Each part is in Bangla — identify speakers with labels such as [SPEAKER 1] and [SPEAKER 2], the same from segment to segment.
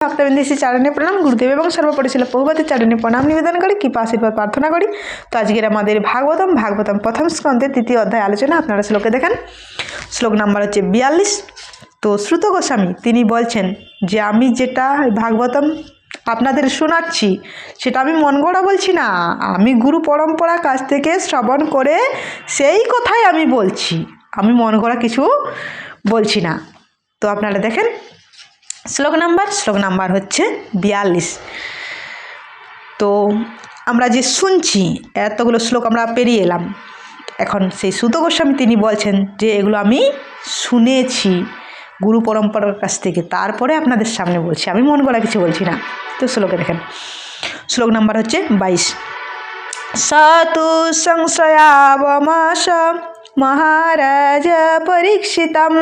[SPEAKER 1] ভক্তবৃন্দ চারণে প্রণাম, গুরুদেব এবং সর্বোপরি ছিল প্রভুপতির চারণে প্রণাম নিবেদন করি, কৃপা আশীর্বাদ প্রার্থনা করি। তো আজকের আমাদের ভাগবতম প্রথম স্কন্ধের 3য় অধ্যায় আলোচনা। আপনারা শ্লোকে দেখেন, শ্লোক নাম্বার হচ্ছে 42। তো শ্রুত গোস্বামী তিনি বলছেন যে আমি যেটা ভাগবতম আপনাদের শোনাচ্ছি সেটা আমি মন গড়া বলছি না, আমি গুরু পরম্পরার কাছ থেকে শ্রবণ করে সেই কথাই আমি বলছি, আমি মন গড়া কিছু বলছি না। তো আপনারা দেখেন শ্লোক নাম্বার হচ্ছে 42। তো আমরা যে শুনছি এতগুলো শ্লোক আমরা পেরিয়ে এলাম, এখন সেই সুত গোস্বামী তিনি বলছেন যে এগুলো আমি শুনেছি গুরু পরম্পরার কাছ থেকে, তারপরে আপনাদের সামনে বলছি, আমি মন গড়া কিছু বলছি না। তো শ্লোকে দেখেন, শ্লোক নাম্বার হচ্ছে 22। সাতু সংশয়াবমাস মহারাজ পরীক্ষিতম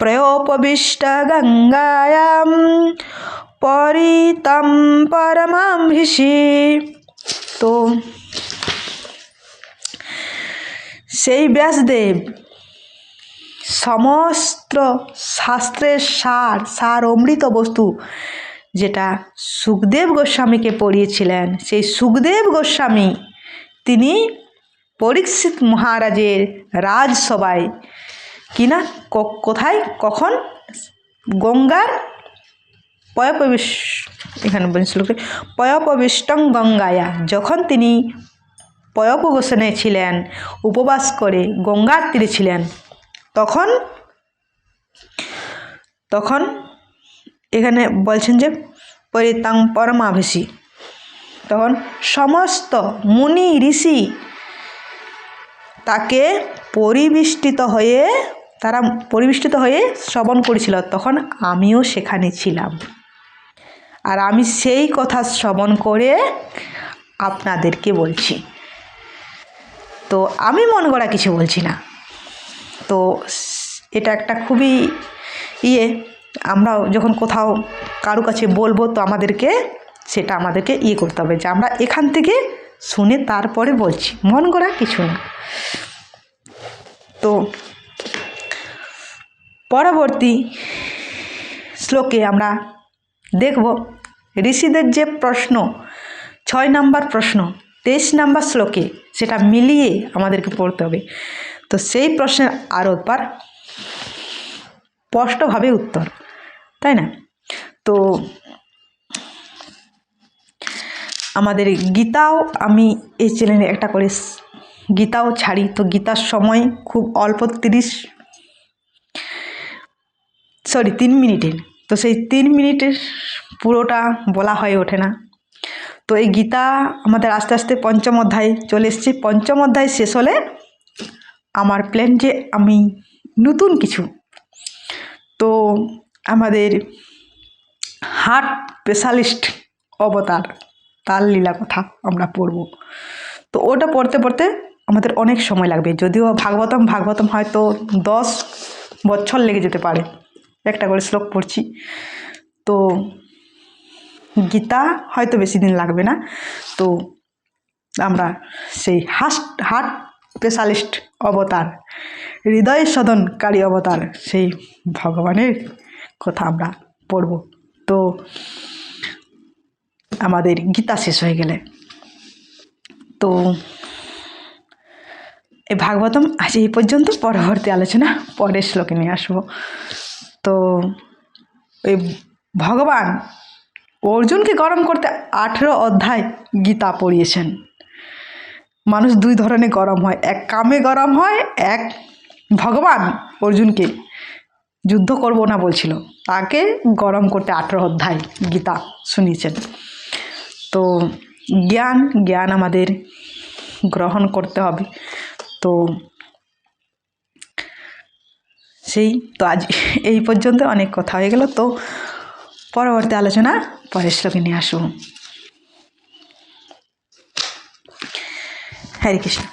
[SPEAKER 1] প্রয়োপবিষ্ট গঙ্গায়াম পরিতম পরমাম ঋষি। তো সেই ব্যাসদেব সমস্ত শাস্ত্রের সার অমৃত বস্তু যেটা সুখদেব গোস্বামীকে পড়িয়েছিলেন, সেই সুখদেব গোস্বামী তিনি পরীক্ষিত মহারাজের রাজসভায় কিনা কোথায় কখন গঙ্গার এখানে পয়পবিষ্টং গঙ্গায়া, যখন তিনি পয়পবসনে ছিলেন, উপবাস করে গঙ্গার তীরে ছিলেন, তখন এখানে বলছেন যে পরিতাং পরমাভিষি, তখন সমস্ত মুনি ঋষি তাকে পরিবেষ্টিত হয়ে শ্রবণ করেছিল, তখন আমিও সেখানে ছিলাম, আর আমি সেই কথা শ্রবণ করে আপনাদেরকে বলছি। তো আমি মন গড়া কিছু বলছি না। তো এটা একটা খুবই আমরা যখন কোথাও কারো কাছে বলবো, তো আমাদেরকে করতে হবে যে আমরা এখান থেকে শুনে তারপরে বলছি, মন গড়া কিছু না। তো পরবর্তী শ্লোকে আমরা দেখব ঋষিদের যে প্রশ্ন, 6 নম্বর প্রশ্ন 23 নম্বর শ্লোকে, সেটা মিলিয়ে আমাদেরকে পড়তে হবে। তো সেই প্রশ্নের আরও একবার স্পষ্টভাবে উত্তর, তাই না? তো আমাদের গীতাও, আমি এই চ্যানেলে একটা করে গীতাও ছাড়ি, তো গীতার সময় খুব অল্প 3 মিনিটের, তো সেই 3 মিনিটের পুরোটা বলা হয়ে ওঠে না। তো এই গীতা আমাদের আস্তে আস্তে 5ম অধ্যায় চলে এসেছে। 5ম অধ্যায় শেষ হলে আমার প্ল্যান যে আমি নতুন কিছু, তো আমাদের হার্ট স্পেশালিস্ট অবতার তার লীলা কথা আমরা পড়ব। তো ওটা পড়তে পড়তে আমাদের অনেক সময় লাগবে, যদিও ভাগবতম হয়তো 10 বছর লেগে যেতে পারে, একটা করে শ্লোক পড়ছি। তো গীতা হয়তো বেশি দিন লাগবে না। তো আমরা সেই হার্ট স্পেশালিস্ট অবতার, হৃদয় সদনকারী অবতার, সেই ভগবানের কথা আমরা পড়ব। তো আমাদের গীতা শেষ হয়ে গেলে, তো এই ভাগবতম আজ এই পর্যন্ত। পরবর্তী আলোচনা পরের শ্লোকে নিয়ে আসবো। তো ওই ভগবান অর্জুনকে গরম করতে 18 অধ্যায় গীতা পড়িয়েছেন। মানুষ 2 ধরনের গরম হয়, এক কামে গরম হয়, এক ভগবান অর্জুনকে যুদ্ধ করব না বলছিল, তাকে গরম করতে 18 অধ্যায় গীতা শুনিয়েছেন। তো জ্ঞান আমাদের গ্রহণ করতে হবে। তো আজ এই পর্যন্ত অনেক কথা হয়ে গেল। তো পরবর্তী আলোচনা পরের শ্লোকে নিয়ে আসবো। হরে কৃষ্ণ।